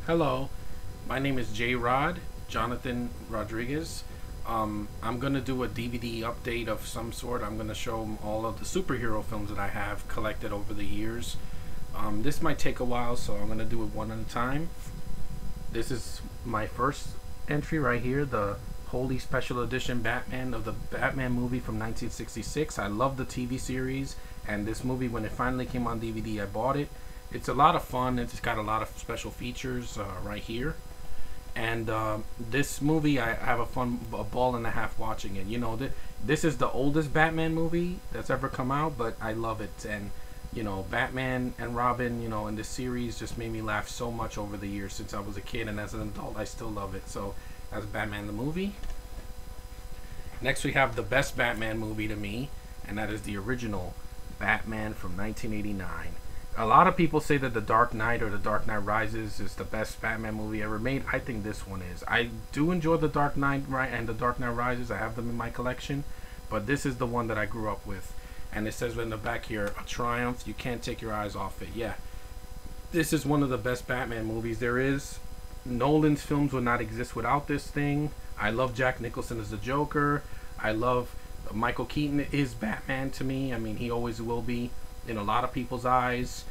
Hello, my name is J Rod, Jonathan Rodriguez. I'm going to do a DVD update of some sort. I'm going to show all of the superhero films that I have collected over the years. This might take a while, so I'm going to do it one at a time. This is my first entry right here, the Holy Special Edition Batman of the Batman movie from 1966. I love the TV series, and this movie, when it finally came on DVD, I bought it. It's a lot of fun. It's got a lot of special features right here. And this movie, I have a ball and a half watching it. You know, this is the oldest Batman movie that's ever come out, but I love it. And you know, Batman and Robin, you know, in this series just made me laugh so much over the years since I was a kid, and as an adult, I still love it. So that's Batman the movie. Next, we have the best Batman movie to me, and that is the original Batman from 1989. A lot of people say that The Dark Knight or The Dark Knight Rises is the best Batman movie ever made. I think this one is. I do enjoy The Dark Knight and The Dark Knight Rises. I have them in my collection, but this is the one that I grew up with. And it says in the back here, a triumph. You can't take your eyes off it. Yeah, this is one of the best Batman movies there is. Nolan's films would not exist without this thing. I love Jack Nicholson as the Joker. I love Michael Keaton is Batman to me. I mean, he always will be in a lot of people's eyes.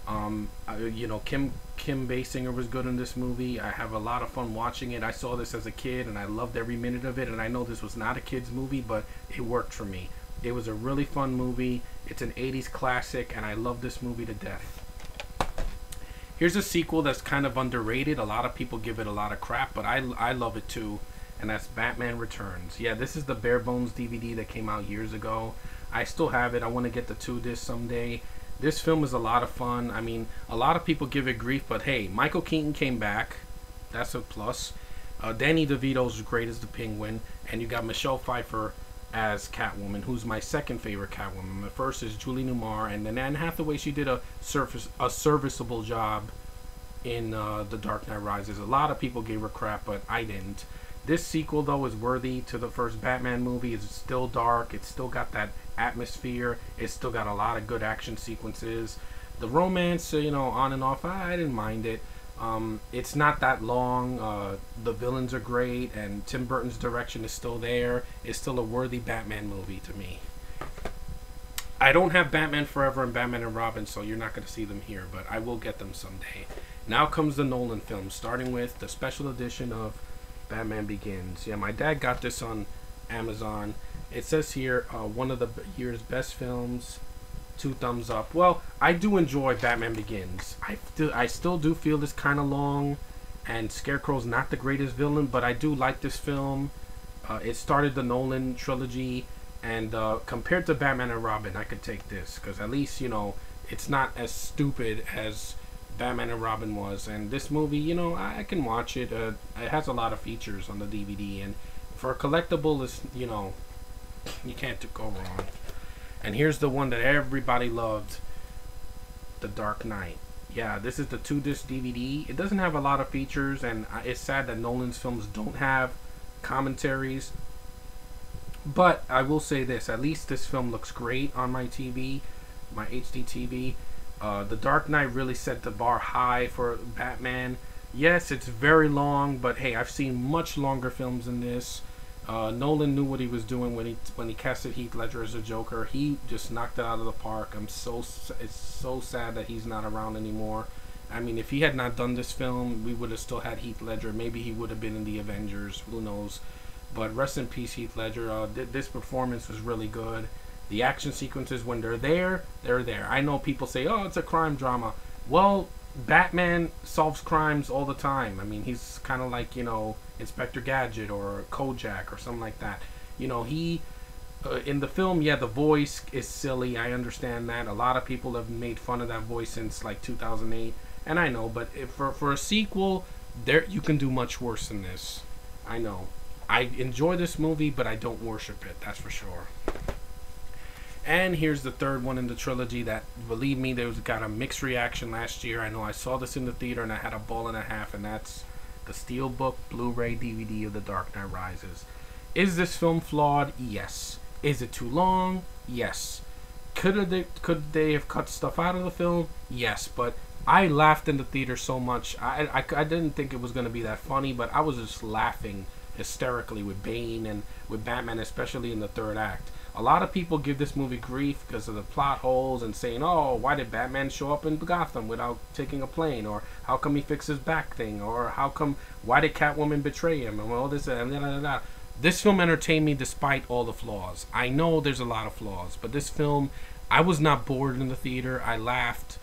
You know, Kim Basinger was good in this movie. I have a lot of fun watching it. I saw this as a kid and I loved every minute of it, and I know this was not a kid's movie, but it worked for me. It was a really fun movie. It's an 80s classic, and I love this movie to death. Here's a sequel that's kind of underrated. A lot of people give it a lot of crap, but I love it too, and that's Batman Returns. Yeah, this is the bare bones DVD that came out years ago. I still have it. I want to get the 2-disc someday. This film is a lot of fun. I mean, a lot of people give it grief, but hey, Michael Keaton came back. That's a plus. Danny DeVito's great as the Penguin, and you got Michelle Pfeiffer as Catwoman, who's my second favorite Catwoman. My first is Julie Newmar, and then Anne Hathaway. She did a serviceable job in The Dark Knight Rises. A lot of people gave her crap, but I didn't. This sequel, though, is worthy to the first Batman movie. It's still dark. It's still got that atmosphere. It's still got a lot of good action sequences. The romance, you know, on and off, I didn't mind it. It's not that long. The villains are great, and Tim Burton's direction is still there. It's still a worthy Batman movie to me. I don't have Batman Forever and Batman and Robin, so you're not going to see them here, but I will get them someday. Now comes the Nolan films, starting with the special edition of Batman Begins. Yeah, my dad got this on Amazon. It says here, one of the year's best films, 2 thumbs up. Well, I do enjoy Batman Begins. I still do feel this kind of long, and Scarecrow's not the greatest villain, but I do like this film. It started the Nolan trilogy, and compared to Batman and Robin, I could take this, because at least, you know, it's not as stupid as Batman and Robin was. And this movie, you know, I can watch it. It has a lot of features on the DVD, and for a collectible, it's, you know, you can't go wrong. And here's the one that everybody loved, The Dark Knight. Yeah, this is the 2-disc DVD. It doesn't have a lot of features, and it's sad that Nolan's films don't have commentaries. But I will say this, at least this film looks great on my TV, my HD TV. The Dark Knight really set the bar high for Batman. Yes, it's very long, but hey, I've seen much longer films than this. Nolan knew what he was doing when he casted Heath Ledger as a Joker. He just knocked it out of the park. It's so sad that he's not around anymore. I mean, if he had not done this film, we would have still had Heath Ledger. Maybe he would have been in the Avengers. Who knows? But rest in peace, Heath Ledger. This performance was really good. The action sequences, when they're there, they're there. I know people say, oh, it's a crime drama. Well, Batman solves crimes all the time. I mean, he's kind of like, you know, Inspector Gadget or Kojak or something like that. You know, he in the film, yeah, the voice is silly. I understand that. A lot of people have made fun of that voice since like 2008, and I know. But for a sequel, there you can do much worse than this. I know. I enjoy this movie, but I don't worship it. That's for sure. And here's the third one in the trilogy that, believe me, there got a mixed reaction last year. I know I saw this in the theater and I had a ball and a half, and that's the Steelbook Blu-ray DVD of The Dark Knight Rises. Is this film flawed? Yes. Is it too long? Yes. Could they have cut stuff out of the film? Yes, but I laughed in the theater so much. I didn't think it was going to be that funny, but I was just laughing hysterically with Bane and with Batman, especially in the third act. A lot of people give this movie grief because of the plot holes and saying, "Oh, why did Batman show up in Gotham without taking a plane?" Or "How come he fixed his back thing?" Or why did Catwoman betray him?" And all this and da. This film entertained me despite all the flaws. I know there's a lot of flaws, but this film, I was not bored in the theater. I laughed.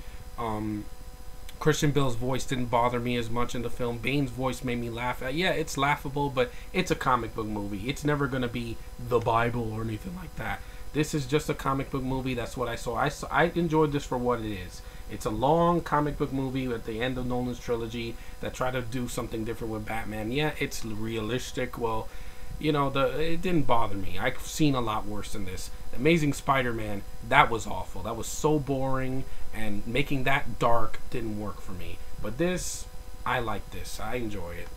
Christian Bale's voice didn't bother me as much in the film. Bane's voice made me laugh. Yeah, it's laughable, but it's a comic book movie. It's never going to be the Bible or anything like that. This is just a comic book movie. That's what I saw. I enjoyed this for what it is. It's a long comic book movie at the end of Nolan's trilogy that tried to do something different with Batman. Yeah, it's realistic. Well, it didn't bother me. I've seen a lot worse than this. Amazing Spider-Man, that was awful. That was so boring, and making that dark didn't work for me. But this, I like this. I enjoy it.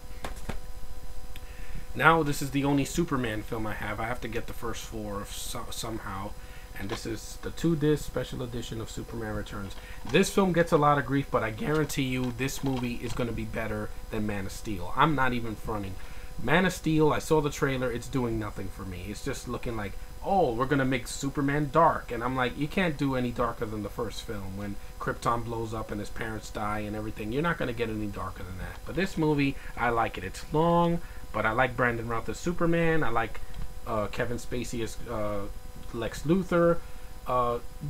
Now, this is the only Superman film I have. I have to get the first four somehow. And this is the 2-disc special edition of Superman Returns. This film gets a lot of grief, but I guarantee you this movie is going to be better than Man of Steel. I'm not even fronting. Man of Steel, I saw the trailer, it's doing nothing for me. It's just looking like, oh, we're going to make Superman dark. And I'm like, you can't do any darker than the first film when Krypton blows up and his parents die and everything. You're not going to get any darker than that. But this movie, I like it. It's long, but I like Brandon Routh as Superman. I like Kevin Spacey as Lex Luthor.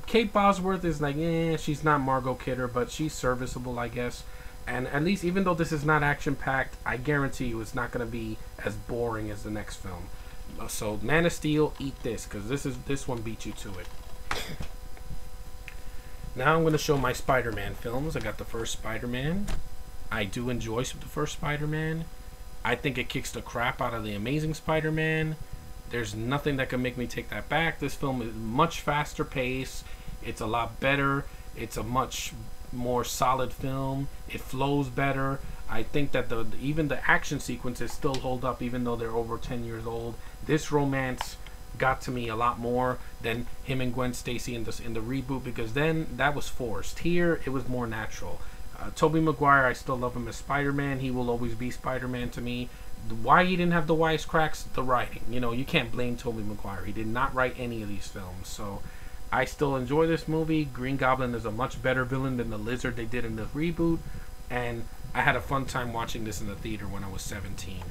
Kate Bosworth is like, she's not Margot Kidder, but she's serviceable, I guess. And at least, even though this is not action-packed, I guarantee you it's not going to be as boring as the next film. So, Man of Steel, eat this, because this one beat you to it. Now I'm going to show my Spider-Man films. I got the first Spider-Man. I do enjoy the first Spider-Man. I think it kicks the crap out of the Amazing Spider-Man. There's nothing that can make me take that back. This film is much faster paced. It's a lot better. It's a much more solid film. It flows better. I think that even the action sequences still hold up even though they're over 10 years old. This romance got to me a lot more than him and Gwen Stacy in the reboot, because then that was forced. Here it was more natural. Tobey Maguire, I still love him as Spider-Man. He will always be Spider-Man to me. Why he didn't have the wisecracks? The writing. You can't blame Tobey Maguire. He did not write any of these films. So I still enjoy this movie. Green Goblin is a much better villain than the Lizard they did in the reboot. And I had a fun time watching this in the theater when I was 17.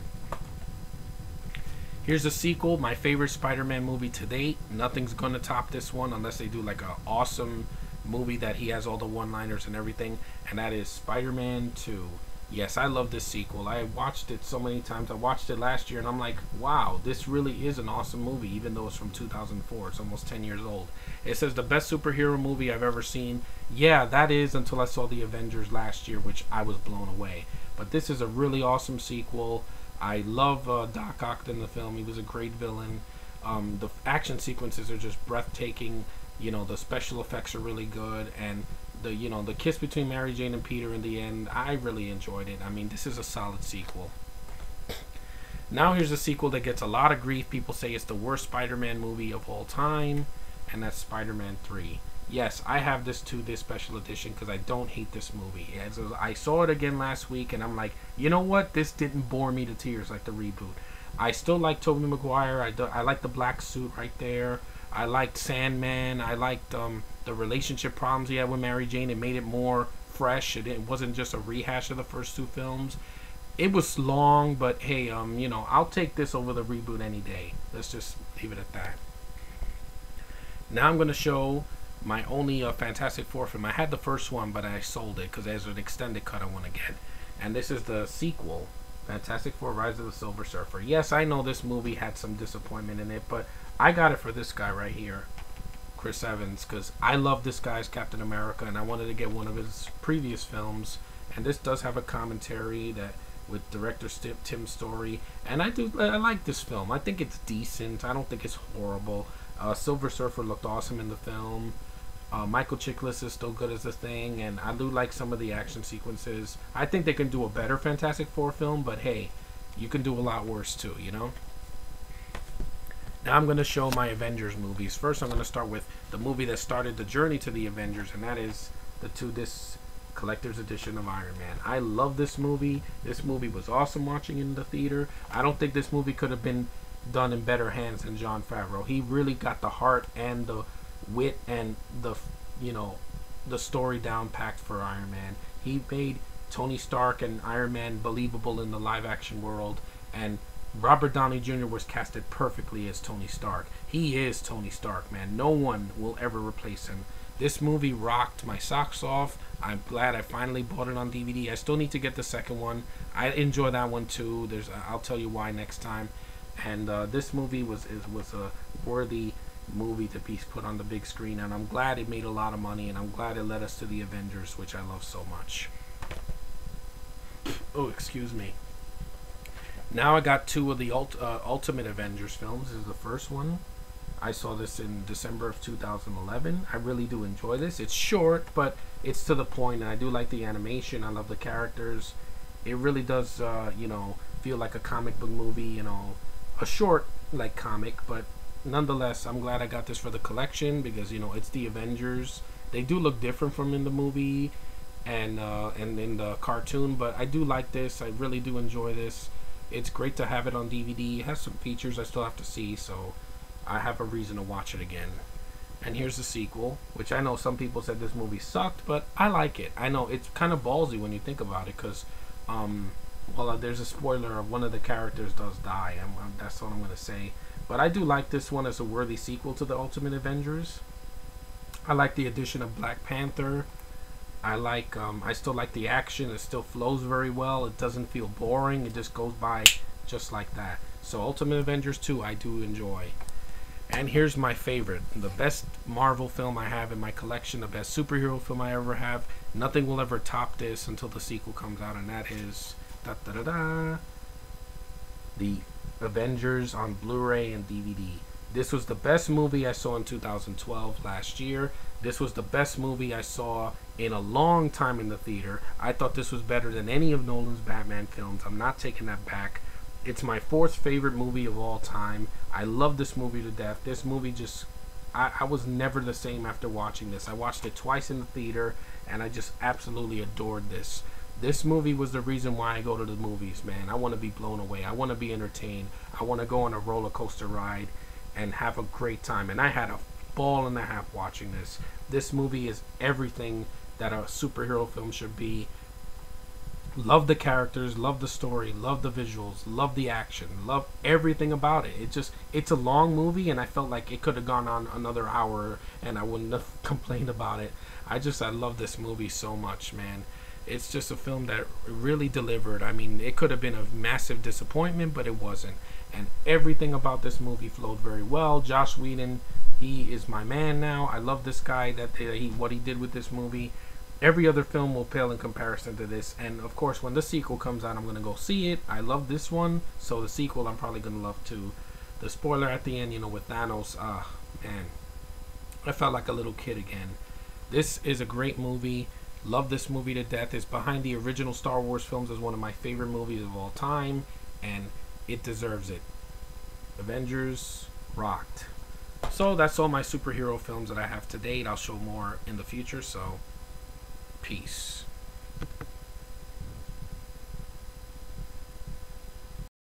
Here's a sequel, my favorite Spider-Man movie to date. Nothing's going to top this one unless they do like an awesome movie that he has all the one-liners and everything. And that is Spider-Man 2. Yes, I love this sequel. I watched it so many times. I watched it last year and I'm like, wow, this really is an awesome movie, even though it's from 2004. It's almost 10 years old. It says the best superhero movie I've ever seen. Yeah, that is until I saw the Avengers last year, which I was blown away. But this is a really awesome sequel. I love Doc Ock in the film. He was a great villain. The action sequences are just breathtaking. The special effects are really good, and the kiss between Mary Jane and Peter in the end, I really enjoyed it. I mean, this is a solid sequel. Now here's a sequel that gets a lot of grief. People say it's the worst Spider-Man movie of all time, and that's Spider-Man 3. Yes, I have this special edition because I don't hate this movie. I saw it again last week, and I'm like, you know what? This didn't bore me to tears like the reboot. I still like Tobey Maguire. I like the black suit right there. I liked Sandman. I liked the relationship problems he had with Mary Jane. It made it more fresh. It wasn't just a rehash of the first two films. It was long, but hey, I'll take this over the reboot any day. Let's just leave it at that. Now I'm going to show my only Fantastic Four film. I had the first one, but I sold it because there's an extended cut I want to get. And this is the sequel, Fantastic Four: Rise of the Silver Surfer. Yes, I know this movie had some disappointment in it, but I got it for this guy right here, Chris Evans, because I love this guy as Captain America, and I wanted to get one of his previous films. And this does have a commentary with director Tim Story, and I like this film. I think it's decent. I don't think it's horrible. Silver Surfer looked awesome in the film. Michael Chiklis is still good as the Thing, and I do like some of the action sequences. I think they can do a better Fantastic Four film, but hey, you can do a lot worse too, Now I'm going to show my Avengers movies. First, I'm going to start with the movie that started the journey to the Avengers, and that is the 2-disc collector's edition of Iron Man. I love this movie. This movie was awesome watching in the theater. I don't think this movie could have been done in better hands than Jon Favreau. He really got the heart and the wit and the, you know, the story down packed for Iron Man. He made Tony Stark and Iron Man believable in the live action world, and Robert Downey Jr. was casted perfectly as Tony Stark. He is Tony Stark, man. No one will ever replace him. This movie rocked my socks off. I'm glad I finally bought it on DVD. I still need to get the second one. I enjoy that one too. I'll tell you why next time. And this movie was a worthy movie to be put on the big screen, and I'm glad it made a lot of money, and I'm glad it led us to the Avengers, which I love so much. Oh, excuse me. Now I got two of the Ultimate Avengers films. This is the first one. I saw this in December of 2011. I really do enjoy this. It's short, but it's to the point, and I do like the animation. I love the characters. It really does, you know, feel like a comic book movie, you know, a short, like, comic, but nonetheless, I'm glad I got this for the collection because, you know, it's the Avengers. They do look different from in the movie and in the cartoon, but I do like this. I really do enjoy this. It's great to have it on DVD. It has some features I still have to see, so I have a reason to watch it again. And here's the sequel, which I know some people said this movie sucked, but I like it. I know it's kind of ballsy when you think about it, because well, there's a spoiler of one of the characters does die. That's what I'm going to say. But I do like this one as a worthy sequel to the Ultimate Avengers. I like the addition of Black Panther. I still like the action. It still flows very well. It doesn't feel boring. It just goes by just like that. So Ultimate Avengers 2 I do enjoy. And here's my favorite. The best Marvel film I have in my collection. The best superhero film I ever have. Nothing will ever top this until the sequel comes out. And that is the Avengers on Blu-ray and DVD. This was the best movie I saw in 2012, last year. This was the best movie I saw in a long time in the theater. I thought this was better than any of Nolan's Batman films. I'm not taking that back. It's my fourth favorite movie of all time. I love this movie to death. This movie just, I was never the same after watching this. I watched it twice in the theater, and I just absolutely adored this. This movie was the reason why I go to the movies, man. I want to be blown away. I want to be entertained. I want to go on a roller coaster ride and have a great time. And I had a ball and a half watching this. This movie is everything that a superhero film should be. Love the characters, love the story, love the visuals, love the action, love everything about it. It's a long movie, and I felt like it could have gone on another hour and I wouldn't have complained about it. I love this movie so much, man. It's just a film that really delivered. I mean, it could have been a massive disappointment, but it wasn't. And everything about this movie flowed very well. Joss Whedon, he is my man now. I love this guy, what he did with this movie. Every other film will pale in comparison to this. And of course, when the sequel comes out, I'm going to go see it. I love this one, so the sequel I'm probably going to love too. The spoiler at the end, you know, with Thanos, man, I felt like a little kid again. This is a great movie. Love this movie to death. It's behind the original Star Wars films as one of my favorite movies of all time, and it deserves it. Avengers rocked. So that's all my superhero films that I have to date. I'll show more in the future, so peace.